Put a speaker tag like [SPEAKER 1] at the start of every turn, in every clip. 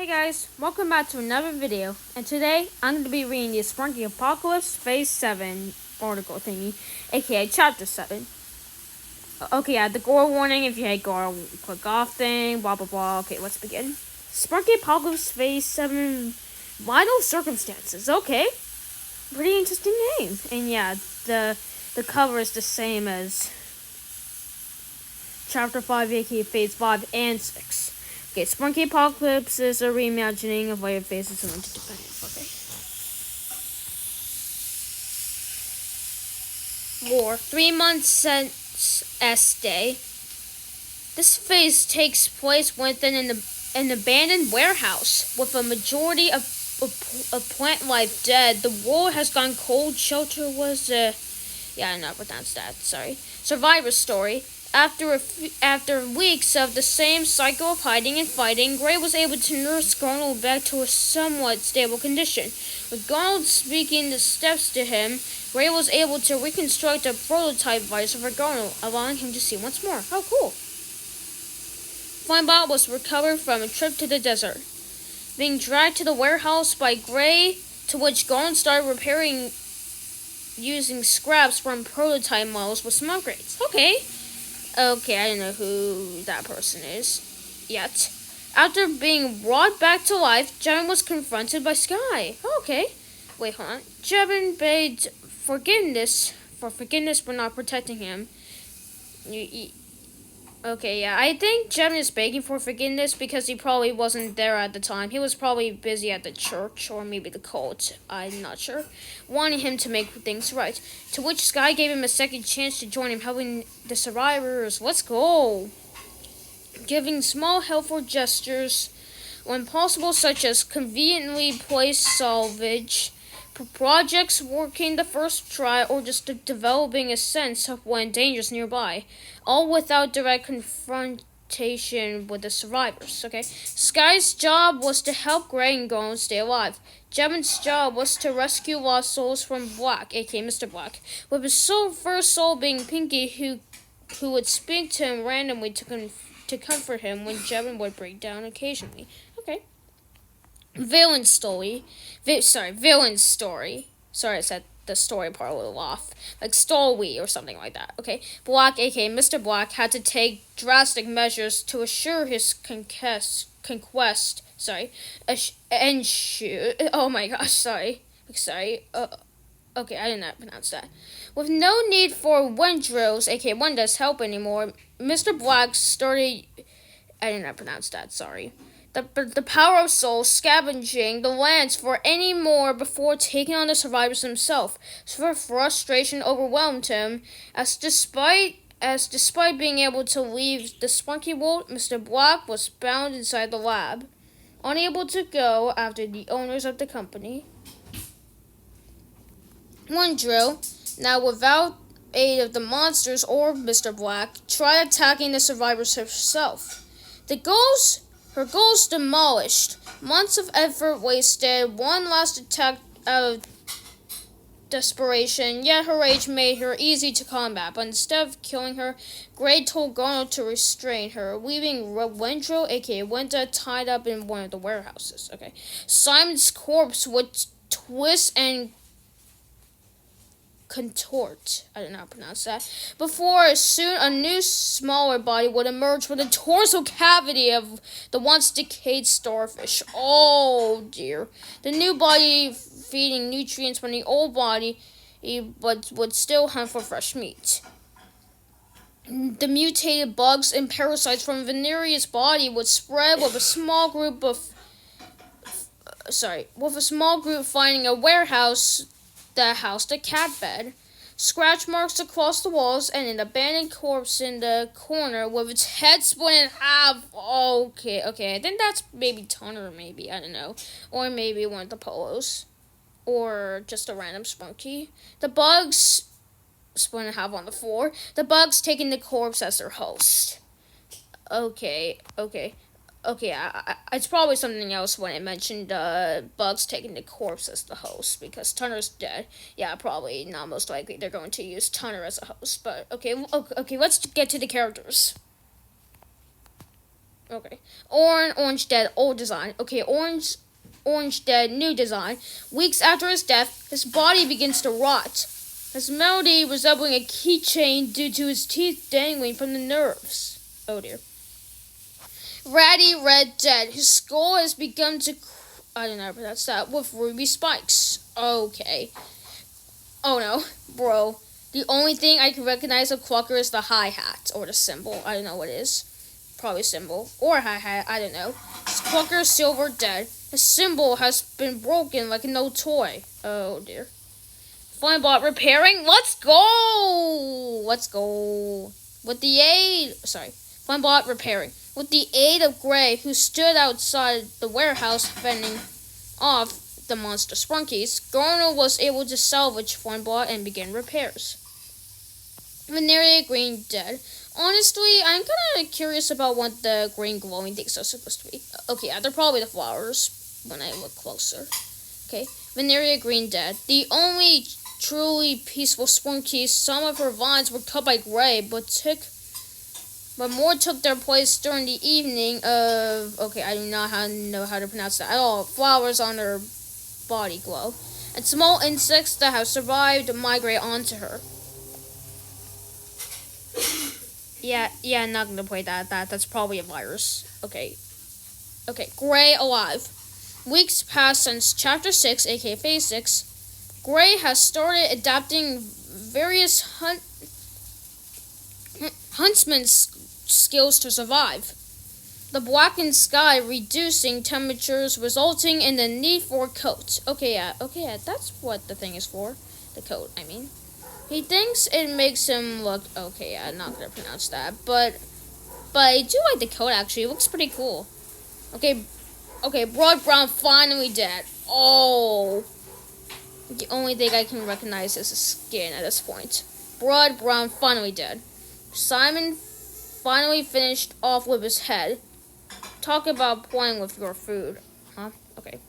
[SPEAKER 1] Hey guys, welcome back to another video, and today I'm going to be reading the Sprunki Apocalypse Phase 7 article thingy, aka Chapter 7. Okay, yeah, the gore warning, if you hate gore, click off thing, blah blah blah. Okay, let's begin. Sprunki Apocalypse Phase 7 Vital Circumstances, okay. Pretty interesting name, and yeah, the cover is the same as Chapter 5, aka Phase 5 and 6. Okay, Sprunki Apocalypse is a reimagining of later phases of Interdependence. Okay. War. 3 months since S-Day. This phase takes place within an abandoned warehouse. With a majority of plant life dead, the world has gone cold. Shelter was I don't know pronounce that, sorry. Survivor story. After weeks of the same cycle of hiding and fighting, Gray was able to nurse Garnold back to a somewhat stable condition. With Garnold speaking the steps to him, Gray was able to reconstruct a prototype device for Garnold, allowing him to see once more. Oh, cool. Flamebot was recovered from a trip to the desert, being dragged to the warehouse by Gray, to which Garnold started repairing using scraps from prototype models with some upgrades. Okay, I don't know who that person is yet. After being brought back to life, Jevin was confronted by Sky. Okay. Wait, hold on. Jevin begged forgiveness for not protecting him. Okay, yeah. I think Jevin is begging for forgiveness because he probably wasn't there at the time. He was probably busy at the church or maybe the cult. I'm not sure. Wanting him to make things right. To which Sky gave him a second chance to join him, helping the survivors. Let's go. Giving small helpful gestures when possible, such as conveniently placed salvage projects working the first try, or just developing a sense of when danger's nearby, all without direct confrontation with the survivors. Okay, Sky's job was to help Gray and Garnold stay alive. Jevin's job was to rescue lost souls from Black, aka Mr. Black, with his first soul being Pinky, who would speak to him randomly to comfort him when Jevin would break down occasionally. Okay. Villain story. Sorry, I said the story part a little off. Like story or something like that. Okay. Black, aka Mr. Black, had to take drastic measures to assure his conquest. Oh my gosh, sorry. Okay, I did not pronounce that. With no need for Wendrill's, aka Wenda's help anymore, Mr. Black started. I did not pronounce that, sorry. The power of soul scavenging the lands for any more before taking on the survivors himself. So frustration overwhelmed him, as despite being able to leave the spunky world, Mr. Black was bound inside the lab, unable to go after the owners of the company. Wendrill, now without aid of the monsters or Mr. Black, tried attacking the survivors herself. Her goals demolished. Months of effort wasted. One last attack out of desperation, yet her rage made her easy to combat. But instead of killing her, Gray told Garnold to restrain her, leaving Wendrill, aka Wenda, tied up in one of the warehouses. Okay. Simon's corpse would twist and contort. I did not pronounce that. Before soon a new, smaller body would emerge from the torso cavity of the once decayed starfish. Oh dear. The new body feeding nutrients from the old body, but would still hunt for fresh meat. The mutated bugs and parasites from Veneria's body would spread with a small group finding a warehouse that housed a cat bed. Scratch marks across the walls and an abandoned corpse in the corner with its head split in half. Okay. I think that's maybe Tunner, maybe. I don't know. Or maybe one of the polos. Or just a random sprunky. The bugs split in half on the floor. The bugs taking the corpse as their host. Okay. It's probably something else when it mentioned Bugs taking the corpse as the host, because Tunner's dead. Yeah, probably not most likely they're going to use Tunner as a host. But okay, let's get to the characters. Okay. Orange dead, old design. Okay, orange dead, new design. Weeks after his death, his body begins to rot. His melody resembling a keychain due to his teeth dangling from the nerves. Oh dear. Ratty red dead. His skull has begun to I don't know, but that's that with ruby spikes. Okay. Oh no, bro. The only thing I can recognize of Clucker is the hi-hat or the cymbal. I don't know what it is. Probably cymbal or hi-hat. I don't know. Clucker silver dead. His cymbal has been broken like an old toy. Oh dear. Flamebot repairing. Let's go. Let's go. With the aid. Sorry. Flamebot repairing. With the aid of Gray, who stood outside the warehouse fending off the monster sprunkies, Garner was able to salvage Flamebot and begin repairs. Veneria green dead. Honestly, I'm kind of curious about what the green glowing things are supposed to be. Okay, yeah, they're probably the flowers when I look closer. Okay, Veneria green dead. The only truly peaceful sprunkies, some of her vines were cut by Gray, but more took their place during the evening of, okay, I do not know how to pronounce that at all, flowers on her body glow, and small insects that have survived migrate onto her. Yeah, I'm not gonna play that. That's probably a virus. Okay, Gray alive. Weeks passed since Chapter 6, aka Phase 6. Gray has started adapting various huntsman's skills to survive. The blackened sky reducing temperatures, resulting in the need for a coat. Okay, yeah, that's what the thing is for. The coat, I mean. He thinks it makes him look, okay, yeah, I'm not gonna pronounce that, but I do like the coat, actually. It looks pretty cool. Okay, Broad Brown finally dead. Oh. The only thing I can recognize is his skin at this point. Broad Brown finally dead. Simon finally finished off with his head. Talk about playing with your food. Huh? Okay.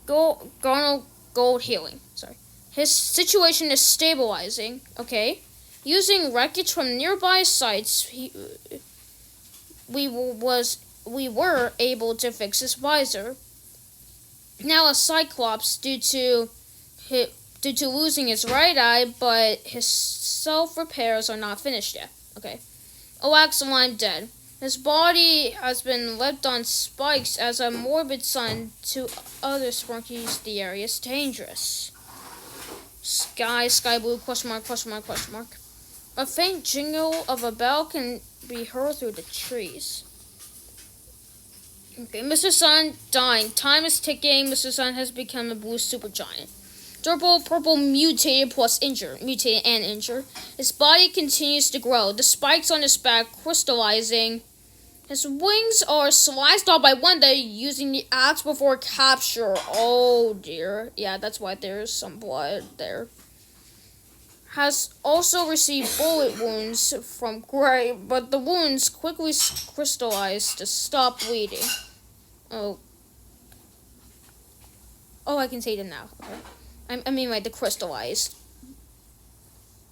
[SPEAKER 1] Gold healing. Sorry. His situation is stabilizing. Okay. Using wreckage from nearby sites, we were able to fix his visor. Now a Cyclops due to losing his right eye, but his self-repairs are not finished yet. Okay. Oaxaline dead. His body has been left on spikes as a morbid sign to other sprunkies. The area is dangerous. Sky blue, question mark. A faint jingle of a bell can be heard through the trees. Okay, Mr. Sun dying. Time is ticking. Mr. Sun has become a blue supergiant. Purple mutated and injured. His body continues to grow. The spikes on his back crystallizing. His wings are sliced off by Wanda using the axe before capture. Oh dear. Yeah, that's why there's some blood there. Has also received bullet wounds from Gray, but the wounds quickly crystallized to stop bleeding. Oh, I can see them now. Okay. I mean, like, the crystallized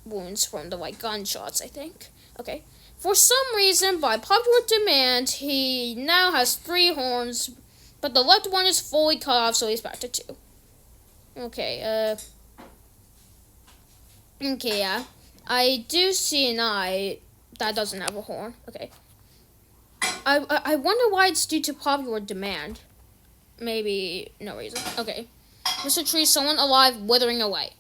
[SPEAKER 1] wounds from the, like, gunshots, I think. Okay. For some reason, by popular demand, he now has 3 horns, but the left one is fully cut off, so he's back to 2. Okay, yeah. I do see an eye that doesn't have a horn. Okay. I wonder why it's due to popular demand. Maybe no reason. Okay. Mr. Tree, someone alive withering away.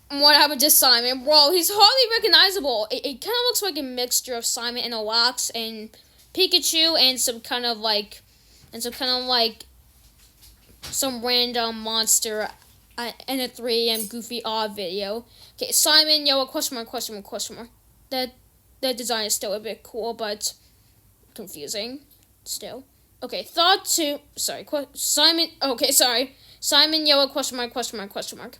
[SPEAKER 1] What happened to Simon? Bro, he's hardly recognizable. It kind of looks like a mixture of Simon and a Wax and Pikachu and some kind of like some random monster in a 3am Goofy Odd video. Okay, Simon, yellow, question mark. That design is still a bit cool, but confusing still. Okay, Simon, yellow, question mark.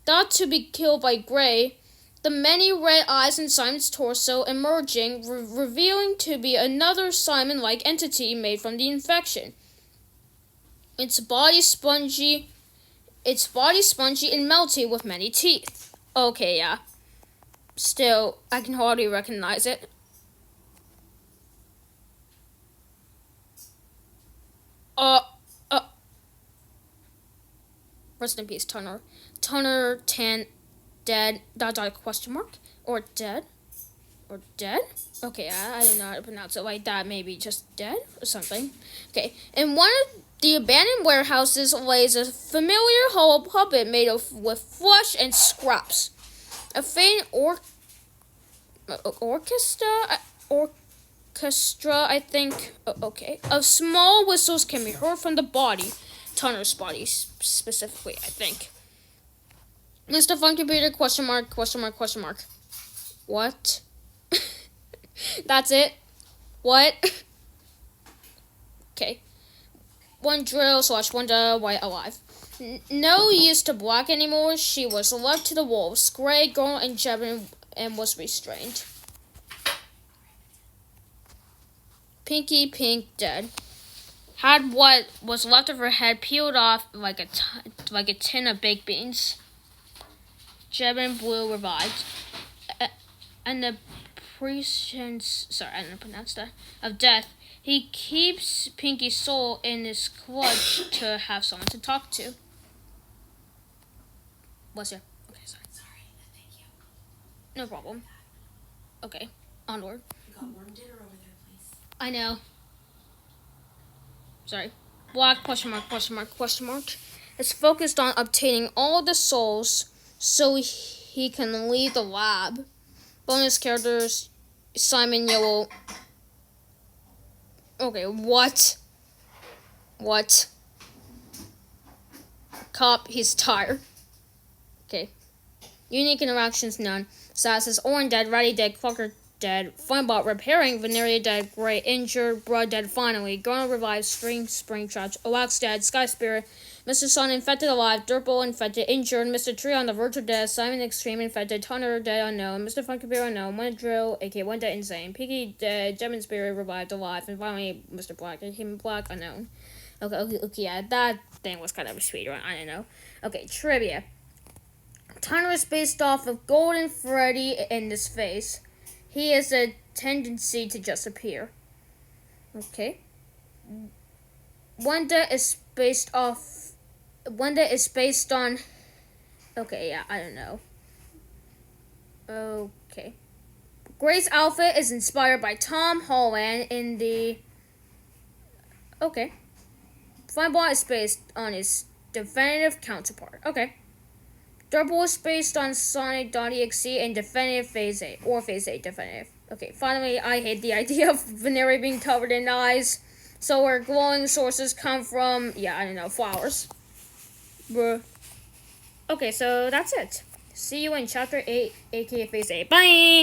[SPEAKER 1] Thought to be killed by Gray, the many red eyes in Simon's torso emerging, revealing to be another Simon-like entity made from the infection. Its body spongy and melty with many teeth. Okay, yeah. Still, I can hardly recognize it. uh. Rest in peace, Tunner. Tunner Tan dead. Question mark or dead or dead? Okay, I don't know how to pronounce it like that. Maybe just dead or something. Okay, in one of the abandoned warehouses lays a familiar hollow puppet made with flesh and scraps. A faint orchestra, I think. Okay, of small whistles can be heard from the body. Tunner's body, specifically, I think. Mr. Fun Computer, question mark, question mark, question mark. What? That's it? What? Okay. One drill / Wanda White alive. No use to Black anymore. She was left to the wolves. Gray, Girl, and Jebin and was restrained. Pinky Pink dead. Had what was left of her head peeled off like a tin of baked beans. Jebin Blue revived. And the prescience, I didn't pronounce that, of death, he keeps Pinky's soul in his clutch to have someone to talk to. Bless you. Okay, sorry.
[SPEAKER 2] Sorry, thank you.
[SPEAKER 1] No problem. Okay, onward.
[SPEAKER 2] You got warm dinner over there, please.
[SPEAKER 1] I know. Sorry. Black question mark, question mark, question mark. Is focused on obtaining all the souls so he can leave the lab. Bonus characters, Simon Yellow. Okay, what? What? Cop, he's tired. Okay. Unique interactions, none. Sass is Orange dead, Ratty dead, Clucker dead, Funbot repairing, Veneria dead, Gray injured, Blood dead finally, Gonna revive, Springtrap, Oax dead, Sky Spirit, Mr. Sun infected alive, Dirtball infected, injured, Mr. Tree on the verge of death, Simon Extreme infected, Tunner dead unknown, Mr. Fun Computer unknown, One Drill, aka One Dead Insane, Piggy dead, Gem and Spirit revived alive, and finally Mr. Black, Human Black unknown. Okay, yeah, that thing was kind of a sweet one, I don't know. Okay, trivia. Tunner is based off of Golden Freddy in this face. He has a tendency to just appear. Okay. Wanda is based on. Okay, yeah, I don't know. Okay. Gray's outfit is inspired by Tom Holland in the. Okay. Funbot is based on his definitive counterpart. Okay. Double is based on Sonic.exe and Definitive Phase 8, or Phase 8 Definitive. Okay, finally, I hate the idea of Veneria being covered in eyes. So where glowing sources come from, yeah, I don't know, flowers. Bruh. Okay, so that's it. See you in Chapter 8, aka Phase 8. Bye!